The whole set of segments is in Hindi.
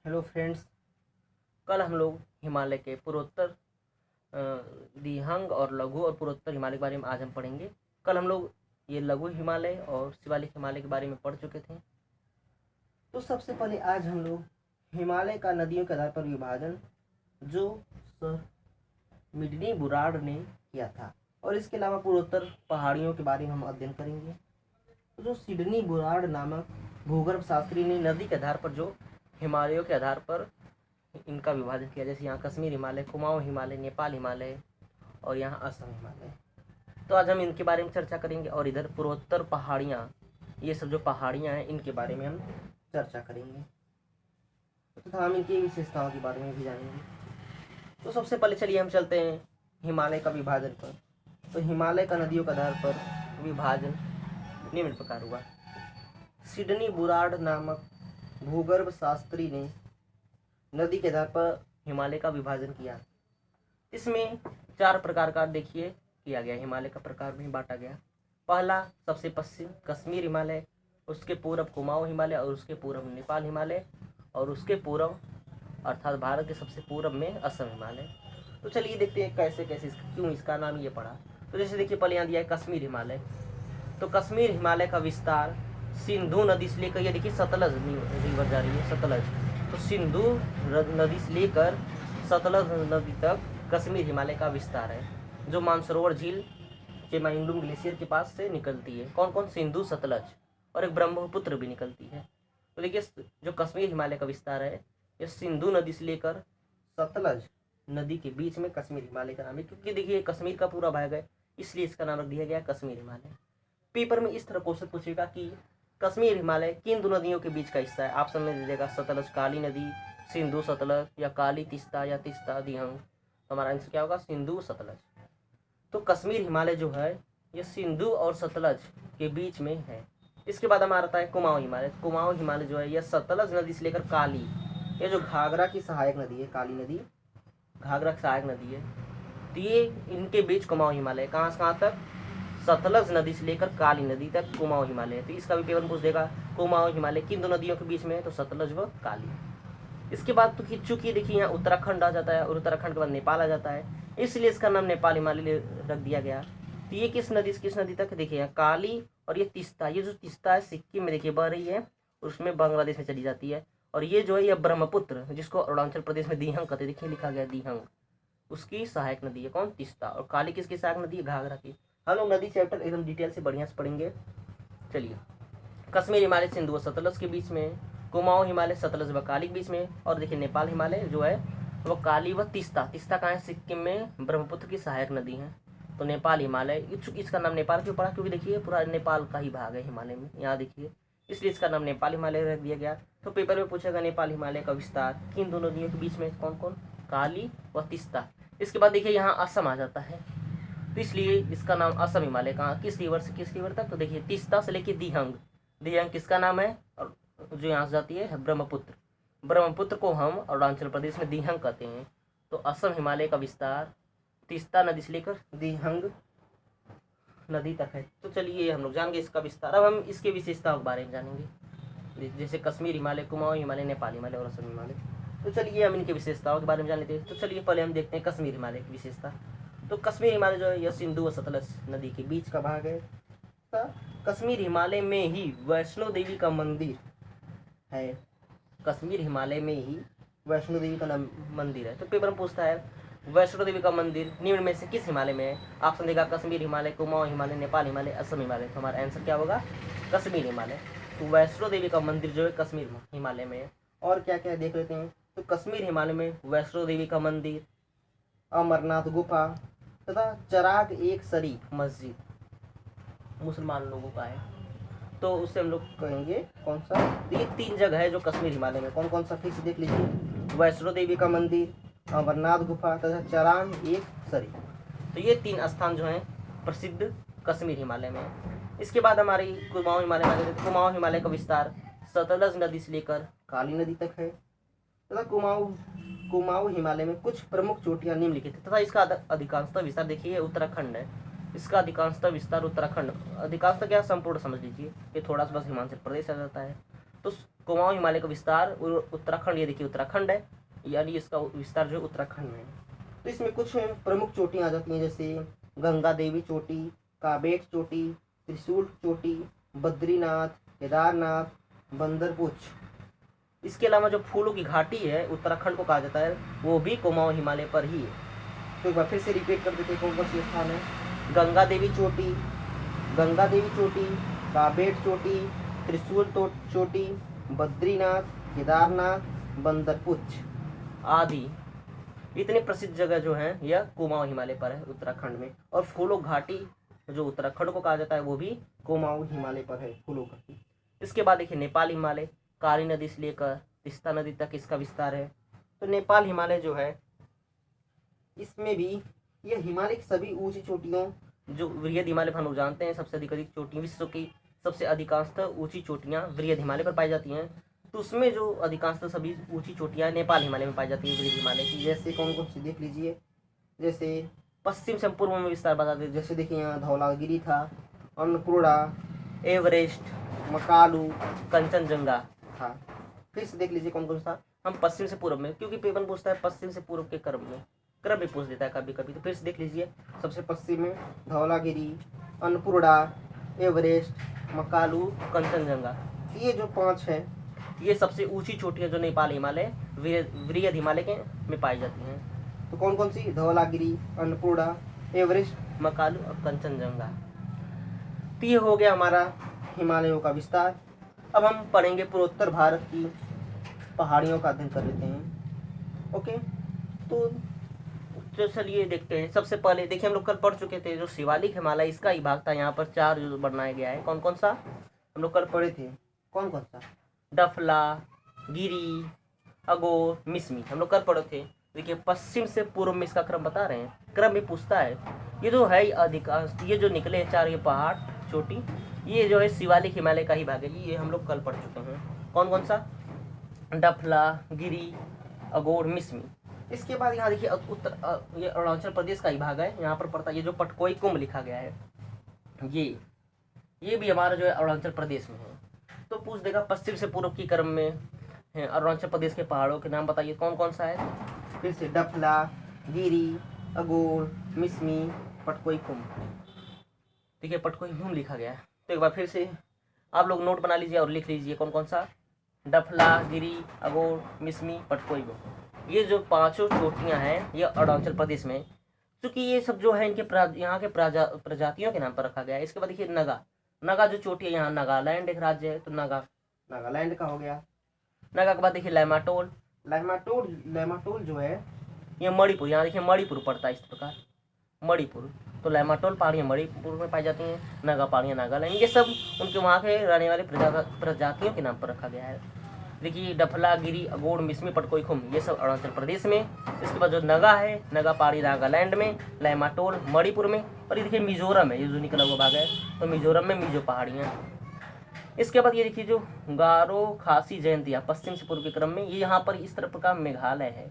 Hello friends. कल हम लोग हिमालय के पूर्वोत्तर दिहांग और लघु और पूर्वोत्तर हिमालय के बारे में आज हम पढ़ेंगे। कल हम लोग ये लघु हिमालय और शिवालिक हिमालय के बारे में पढ़ चुके थे। तो सबसे पहले आज हम लोग हिमालय का नदियों के आधार पर विभाजन जो सर मिडनी बुराड़ ने किया था, और इसके अलावा पूर्वोत्तर पहाड़ियों के बारे में हम अध्ययन करेंगे। तो जो सिडनी बुराड़ नामक भूगर्भ शास्त्री ने नदी के आधार पर जो हिमालयों के आधार पर इनका विभाजन किया, जैसे यहाँ कश्मीर हिमालय, कुमाऊं हिमालय, नेपाल हिमालय और यहाँ असम हिमालय। तो आज हम इनके बारे में चर्चा करेंगे, और इधर पूर्वोत्तर पहाड़ियाँ, ये सब जो पहाड़ियाँ हैं इनके बारे में हम चर्चा करेंगे तथा हम इनकी विशेषताओं के बारे में भी जानेंगे। तो सबसे पहले चलिए हम चलते हैं हिमालय का विभाजन पर। तो हिमालय का नदियों के आधार पर विभाजन निम्न प्रकार हुआ। सिडनी बुराड़ नामक भूगर्भ शास्त्री ने नदी के आधार पर हिमालय का विभाजन किया। इसमें 4 प्रकार का देखिए किया गया, हिमालय का प्रकार में बांटा गया। पहला सबसे पश्चिम कश्मीर हिमालय, उसके पूर्व कुमाऊं हिमालय और उसके पूर्व नेपाल हिमालय, और उसके पूर्व अर्थात भारत के सबसे पूर्व में असम हिमालय। तो चलिए देखते हैं कैसे कैसे क्यों इसका नाम ये पड़ा। तो जैसे देखिए पहले यहाँ दिया है कश्मीर हिमालय। तो कश्मीर हिमालय का विस्तार सिंधु नदी से लेकर, ये देखिए सतलज रिवर जा रही है, सतलज, तो सिंधु नदी से लेकर सतलज नदी तक कश्मीर हिमालय का विस्तार है, जो मानसरोवर झील चेमाइंडुम ग्लेशियर के पास से निकलती है। कौन कौन? सिंधु, सतलज और एक ब्रह्मपुत्र भी निकलती है। तो देखिए जो कश्मीर हिमालय का विस्तार है ये सिंधु नदी से लेकर सतलज नदी के बीच में कश्मीर हिमालय का नाम है, क्योंकि देखिए कश्मीर का पूरा भाग है, इसलिए इसका नाम रख दिया गया कश्मीर हिमालय। पेपर में इस तरह क्वेश्चन पूछेगा कि कश्मीर हिमालय किन दो नदियों के बीच का हिस्सा है। आप समझ लीजिएगा सतलज काली नदी, सिंधु सतलज, या काली तिस्ता या तिस्ता दिहंग। तो हमारा आंसर क्या होगा? सिंधु सतलज। तो कश्मीर हिमालय जो है ये सिंधु और सतलज के बीच में है। इसके बाद हमारा आता है कुमाऊं हिमालय। कुमाऊं हिमालय जो है यह सतलज नदी से लेकर काली, ये जो घाघरा की सहायक नदी है, काली नदी घाघरा की सहायक नदी है, तो ये इनके बीच कुमाऊं हिमालय। कहाँ से कहाँ तक? सतलज नदी से लेकर काली नदी तक कुमाऊं हिमालय। तो इसका भी पेपर पूछ देगा कुमाऊं हिमालय किन दो नदियों के बीच में है, तो सतलज व काली। इसके बाद तो चूंकि देखिए यहाँ उत्तराखंड आ जाता है और उत्तराखंड के बाद नेपाल आ जाता है, इसलिए इसका नाम नेपाल हिमालय रख दिया गया। तो ये किस नदी से किस नदी तक? देखिए यहाँ काली और ये तिस्ता, ये जो तिस्ता है सिक्किम में देखिए बह रही है, उसमें बांग्लादेश में चली जाती है। और ये जो है ये ब्रह्मपुत्र, जिसको अरुणाचल प्रदेश में दिहंग कहते हैं, देखिए लिखा गया दिहंग, उसकी सहायक नदी है। कौन? तिस्ता। और काली किसकी सहायक नदी है? घाघरा की। हम लोग नदी चैप्टर एकदम डिटेल से बढ़िया से पढ़ेंगे। चलिए कश्मीर हिमालय सिंधु व सतलज के बीच में, कुमाऊं हिमालय सतलज व काली के बीच में, और देखिए नेपाल हिमालय जो है वो काली व तिस्ता। तिस्ता कहाँ है? सिक्किम में, ब्रह्मपुत्र की सहायक नदी है। तो नेपाल हिमालय, इसका नाम नेपाल क्यों पड़ा? क्योंकि देखिए पूरा नेपाल का ही भाग है हिमालय में, यहाँ देखिए, इसलिए इसका नाम नेपाल हिमालय रख दिया गया। तो पेपर में पूछेगा नेपाल हिमालय का विस्तार किन दोनों नदियों के बीच में, कौन कौन? काली व तिस्ता। इसके बाद देखिए यहाँ असम आ जाता है, तो इसलिए इसका नाम असम हिमालय। कहाँ? किस रिवर से किस रिवर तक? तो देखिए तिस्ता से लेके दिहंग। दिहंग किसका नाम है? और जो यहाँ से जाती है ब्रह्मपुत्र। ब्रह्मपुत्र को हम अरुणाचल प्रदेश में दिहंग कहते हैं। तो असम हिमालय का विस्तार तिस्ता नदी से लेकर दिहंग नदी तक है। तो चलिए हम लोग जानेंगे इसका विस्तार। अब हम इसके विशेषताओं के बारे में जानेंगे, जैसे कश्मीर हिमालय, कुमाऊं हिमालय, नेपाल हिमालय और असम हिमालय। तो चलिए हम इनके विशेषताओं के बारे में जान लेते हैं। तो चलिए पहले हम देखते हैं कश्मीर हिमालय की विशेषता। तो कश्मीर हिमालय जो है यह सिंधु व सतलज नदी के बीच का भाग है। कश्मीर हिमालय में ही वैष्णो देवी का मंदिर है। कश्मीर हिमालय में ही वैष्णो देवी का मंदिर है। तो पेपर में पूछता है वैष्णो देवी का मंदिर निम्न में से किस हिमालय में है। आप समझेगा कश्मीर हिमालय, कुमाऊं हिमालय, नेपाल हिमालय, असम हिमालय। तो हमारा आंसर क्या होगा? कश्मीर हिमालय। तो वैष्णो देवी का मंदिर जो है कश्मीर हिमालय में है। और क्या क्या देख लेते हैं। तो कश्मीर हिमालय में वैष्णो देवी का मंदिर, अमरनाथ गुफा तथा चराग एक शरीफ मस्जिद मुसलमान लोगों का है। तो उससे हम लोग कहेंगे कौन सा? ये 3 जगह है जो कश्मीर हिमालय में। कौन कौन सा? फिर से देख लीजिए, वैष्णो देवी का मंदिर, अमरनाथ गुफा तथा चराग एक शरीफ। तो ये 3 स्थान जो हैं प्रसिद्ध कश्मीर हिमालय में। इसके बाद हमारी कुमाऊं हिमालय में, कुमाऊं हिमालय का विस्तार सतलज नदी से लेकर काली नदी तक है। तथा कुमाऊं हिमालय में कुछ प्रमुख चोटियां निम्नलिखित है, तथा इसका अधिकांशतः विस्तार देखिए उत्तराखंड है। इसका अधिकांशतः विस्तार उत्तराखंड, अधिकांशतः क्या, संपूर्ण समझ लीजिए, ये थोड़ा सा बस हिमाचल प्रदेश आ जाता है। तो कुमाऊं हिमालय का विस्तार उत्तराखंड, ये देखिए उत्तराखंड है, यानी इसका विस्तार जो उत्तराखंड में है। तो इसमें कुछ प्रमुख चोटियाँ आ जाती हैं, जैसे गंगा देवी चोटी, काबेट चोटी, त्रिशूल चोटी, बद्रीनाथ, केदारनाथ, बंदरपुछ। इसके अलावा जो फूलों की घाटी है उत्तराखंड को कहा जाता है, वो भी कुमाऊं हिमालय पर ही है। तो एक बार फिर से रिपीट कर देते हैं कौन कौन से स्थान है। गंगा देवी चोटी, काबेट चोटी, त्रिशूल चोटी, बद्रीनाथ, केदारनाथ, बंदरपुछ आदि। इतनी प्रसिद्ध जगह जो है यह कुमाऊं हिमालय पर है उत्तराखंड में। और फूलों घाटी जो उत्तराखंड को कहा जाता है वो भी कुमाऊं हिमालय पर है, फूलों घाटी। इसके बाद देखिए नेपाल हिमालय, काली नदी से लेकर तीस्ता नदी तक इसका विस्तार है। तो नेपाल हिमालय जो है इसमें भी यह हिमालय की सभी ऊंची चोटियों, जो वृहद हिमालय हम लोग जानते हैं सबसे अधिक चोटी, विश्व की सबसे अधिकांशतः ऊंची चोटियाँ वृहद हिमालय पर पाई जाती हैं। तो उसमें जो अधिकांशतः सभी ऊंची चोटियाँ नेपाल हिमालय में पाई जाती है, वृहद हिमालय की। जैसे कौन कौन सी देख लीजिए, जैसे पश्चिम से पूर्व में विस्तार बताते हैं, जैसे देखिए यहाँ धौलागिरी था, अन्नपूर्णा, एवरेस्ट, मकालू, कंचनजंगा था। फिर से देख लीजिए कौन कौन सा। हम पश्चिम से पूर्व में, क्योंकि पेपर पूछता है पश्चिम से पूर्व के क्रम भी पूछ देता है कभी कभी। तो फिर से देख लीजिए, सबसे पश्चिम में धौलागिरी, अन्नपूर्णा, एवरेस्ट, मकालू, कंचनजंगा। ये जो 5 है ये सबसे ऊंची चोटियाँ जो नेपाल हिमालय वृहद हिमालय के में पाई जाती हैं। तो कौन कौन सी, धौलागिरी, अन्नपूर्णा, एवरेस्ट, मकालू और कंचनजंगा। तो ये हो गया हमारा हिमालयों का विस्तार। अब हम पढ़ेंगे पूर्वोत्तर भारत की पहाड़ियों का अध्ययन कर लेते हैं। ओके, तो चलिए देखते हैं। सबसे पहले देखिए हम लोग कल पढ़ चुके थे जो शिवालिक हिमालय, इसका ही भाग था। यहाँ पर 4 जो बनाया गया है, कौन कौन सा हम लोग कल पढ़े थे, कौन कौन सा, डफला, गिरी, अगोर, मिसमी, हम लोग कल पढ़े थे। देखिए पश्चिम से पूर्व में इसका क्रम बता रहे हैं, क्रम भी पूछता है। ये जो है अधिकांश, ये जो निकले 4 ये पहाड़ चोटी, ये जो है शिवालिक हिमालय का ही भाग है। ये हम लोग कल पढ़ चुके हैं। कौन कौन सा, डफला, गिरी, अगोर, मिसमी। इसके बाद यहाँ देखिए ये अरुणाचल प्रदेश का ही भाग है, यहाँ पर पड़ता है। ये जो पटकोई कुंभ लिखा गया है, ये भी हमारा जो है अरुणाचल प्रदेश में है। तो पूछ देगा पश्चिम से पूर्व की क्रम में है अरुणाचल प्रदेश के पहाड़ों के नाम बताइए कौन कौन सा है। फिर से डफला, गिरी, अगोर, मिसमी, पटकोई कुंभ। ठीक है, पटकोई कुंभ लिखा गया है। तो एक बार फिर से आप लोग नोट बना लीजिए और लिख लीजिए कौन कौन सा, डफला, गिरी, अगोर, मिसमी, पटकोई कुंभ। ये जो 5 चोटियाँ हैं ये अरुणाचल प्रदेश में, क्योंकि ये सब जो है इनके यहाँ के प्रजातियों के नाम पर रखा गया है। इसके बाद देखिए नगा जो चोटी है, यहाँ नागालैंड एक राज्य है, तो नागालैंड का हो गया। नगा के बाद देखिए लैमाटोल जो है ये मणिपुर, यहाँ देखिए मणिपुर पड़ता है इस प्रकार, मणिपुर। तो लैमाटोल पहाड़ियाँ मणिपुर में पाई जाती हैं, नगा पहाड़ियाँ नागालैंड। ये सब उनके वहाँ के रहने वाले प्रजातियों के नाम पर रखा गया है। देखिए डफला, गिरी, अगोर, मिसमी, पटकोई कुंभ ये सब अरुणाचल प्रदेश में। इसके बाद जो नगा है, नगा पहाड़ी नागालैंड में, लैमाटोल मणिपुर में, और ये देखिए मिजोरम है, ये जो निकला हुआ भाग है, तो मिजोरम में मिजो पहाड़ियाँ। इसके बाद ये देखिए जो गारो खासी जयंतिया पश्चिम से पूर्व के क्रम में, ये यहाँ पर इस तरफ का मेघालय है,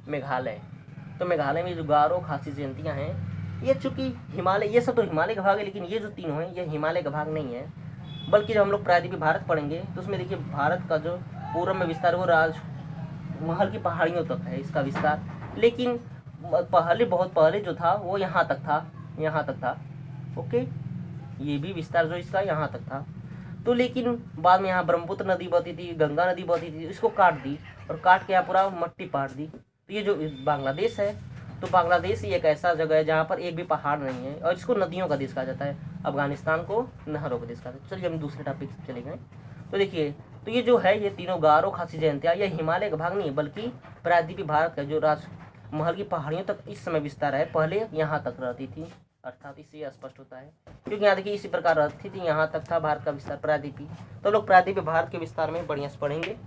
मेघालय। तो मेघालय में जो गारो खासी जयंतियाँ हैं, ये चूँकि हिमालय, ये सब तो हिमालय का भाग है, लेकिन ये जो तीनों हैं ये हिमालय का भाग नहीं है। बल्कि जब हम लोग प्रायद्वीपीय भारत पढ़ेंगे तो उसमें देखिए भारत का जो पूर्व में विस्तार वो महल की पहाड़ियों तक है इसका विस्तार। लेकिन बहुत पहले जो था वो यहाँ तक था, ओके, ये भी विस्तार जो इसका यहाँ तक था। तो लेकिन बाद में यहाँ ब्रह्मपुत्र नदी बहती थी, गंगा नदी बहती थी, इसको काट दी और काट के यहाँ पूरा मट्टी पाट दी। तो ये जो बांग्लादेश है, तो बांग्लादेश ही एक ऐसा जगह है जहाँ पर एक भी पहाड़ नहीं है, और इसको नदियों का देश कहा जाता है। अफगानिस्तान को नहरों का देश कहा जाता है। चलिए हम दूसरे टॉपिक से चले गए। तो देखिए, तो ये जो है ये तीनों गारो खासी जयंतिया, ये हिमालय का भाग नहीं है, बल्कि प्रायद्वीपीय भारत का जो महल की पहाड़ियों तक इस समय विस्तार है, पहले यहाँ तक रहती थी। अर्थात इससे स्पष्ट होता है, क्योंकि यहाँ देखिए इसी प्रकार रहती थी, यहाँ तक था भारत का विस्तार प्रायद्वीपीय। तो लोग प्रायद्वीपीय भारत के विस्तार में बढ़िया से पढ़ेंगे।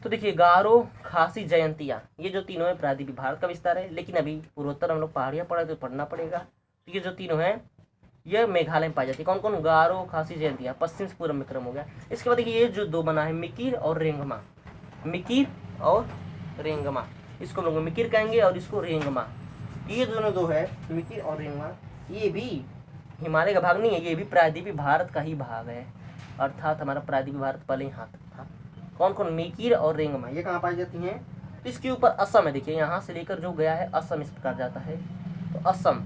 तो देखिए गारो खासी जयंतिया ये जो तीनों है प्रायद्वीपीय भारत का विस्तार है, लेकिन अभी पूर्वोत्तर हम लोग पहाड़ियाँ पढ़े तो पढ़ना पड़ेगा। तो ये जो तीनों हैं ये मेघालय में पाई जाती है। कौन कौन, गारो खासी जयंतिया पश्चिम से पूर्व में क्रम हो गया। इसके बाद देखिए ये जो 2 बना है मिकिर और रेंगमा, इसको लोग मिकिर कहेंगे और इसको रेंगमा। ये दोनों 2 है मिकिर और रेंगमा, ये भी हिमालय का भाग नहीं है, ये भी प्रायद्वीपीय भारत का ही भाग है। अर्थात हमारा प्रायद्वीपीय भारत पहले यहाँ तक था। कौन कौन? मिकिर और रेंगमा, ये कहाँ पाई जाती हैं? तो इसके ऊपर असम है, देखिए यहाँ से लेकर जो गया है असम इस प्रकार जाता है, तो असम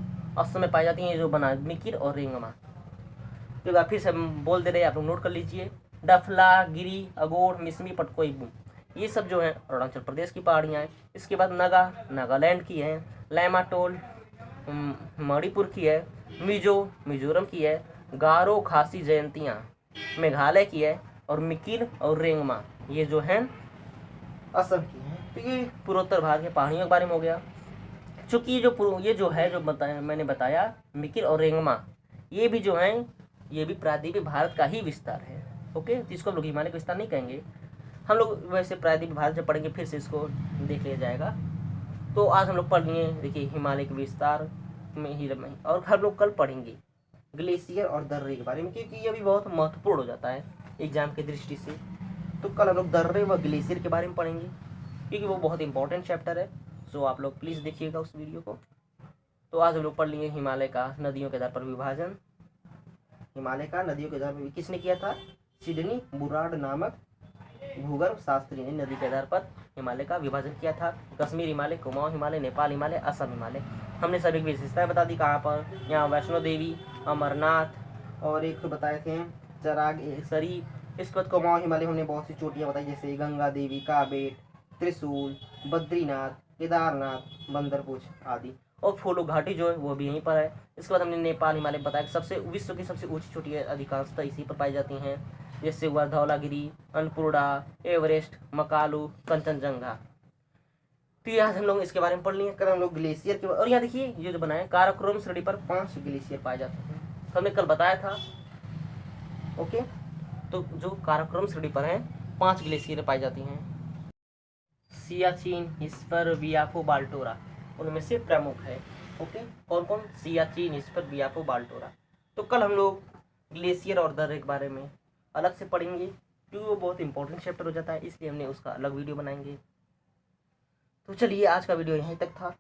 में पाई जाती हैं जो बना मिकिर और रेंगमा। तो एक बार फिर से हम बोल दे रहे हैं, आप लोग नोट कर लीजिए। डफला, गिरी, अगोड़, मिसमी, पटकोई, ये सब जो है अरुणाचल प्रदेश की पहाड़ियाँ हैं। इसके बाद नागालैंड की है, लैमाटोल मणिपुर की है, मिजोरम की है, गारो खासी जयंतियाँ मेघालय की है, और मिकिर और रेंगमा ये जो है असम की है। तो ये पूर्वोत्तर भारत के पहाड़ियों के बारे में हो गया। चूँकि ये जो बताया मैंने बताया मिकिर और रेंगमा, ये भी जो है ये भी प्रायद्वीपीय भारत का ही विस्तार है। ओके, तो इसको हम लोग हिमालय का विस्तार नहीं कहेंगे, हम लोग वैसे प्रायद्वीपीय भारत जब पढ़ेंगे फिर से इसको देख लिया जाएगा। तो आज हम लोग पढ़ लिए, देखिए हिमालय के विस्तार में ही, और हम लोग कल पढ़ेंगे ग्लेशियर और दर्रे के बारे में, क्योंकि ये भी बहुत महत्वपूर्ण हो जाता है एग्जाम की दृष्टि से। तो कल हम लोग दर्रे व ग्लेशियर के बारे में पढ़ेंगे, क्योंकि वो बहुत इंपॉर्टेंट चैप्टर है। सो आप लोग प्लीज़ देखिएगा उस वीडियो को। तो आज हम लोग पढ़ लिए हिमालय का नदियों के आधार पर विभाजन। हिमालय का नदियों के आधार पर किसने किया था? सिडनी बुराड नामक भूगर्भ शास्त्री ने नदी के आधार पर हिमालय का विभाजन किया था। कश्मीर हिमालय, कुमाऊं हिमालय, नेपाल हिमालय, असम हिमालय। हमने सभी विशेषताएं बता दी, कहाँ पर, यहाँ वैष्णो देवी, अमरनाथ, और एक तो बताए थे चराग शरीफ। इसके बाद कुमाऊं हिमालय हमने बहुत सी चोटियाँ बताई, जैसे गंगा देवी, काबेट, त्रिशूल, बद्रीनाथ, केदारनाथ, बंदरपुर आदि। और फूलो घाटी जो है वो भी यहीं पर है। इसके बाद हमने नेपाल हिमालय बताया कि विश्व की सबसे ऊंची चोटियाँ अधिकांशतः इसी पर पाई जाती हैं, जैसे हुआ धौलागिरी, अन्नपूर्णा, एवरेस्ट, मकालू, कंचनजंगा। तो ये आज हम लोग इसके बारे में पढ़ लिए। कल हम लोग ग्लेशियर के, और यहाँ देखिए ये जो बनाया काराकोरम श्रेणी पर 5 ग्लेशियर पाए जाते हैं, हमने कल बताया था। ओके, तो जो काराकोरम श्रेणी पर है 5 ग्लेशियर पाई जाती हैं। सियाचिन, इस पर वियापो बाल्टोरा उनमें से प्रमुख है। ओके, कौन कौन? सियाचिन, इस पर वियापो बाल्टोरा। तो कल हम लोग ग्लेशियर और दर्रे के बारे में अलग से पढ़ेंगे, क्योंकि वो बहुत इंपॉर्टेंट चैप्टर हो जाता है, इसलिए हमने उसका अलग वीडियो बनाएंगे। तो चलिए आज का वीडियो यहीं तक था।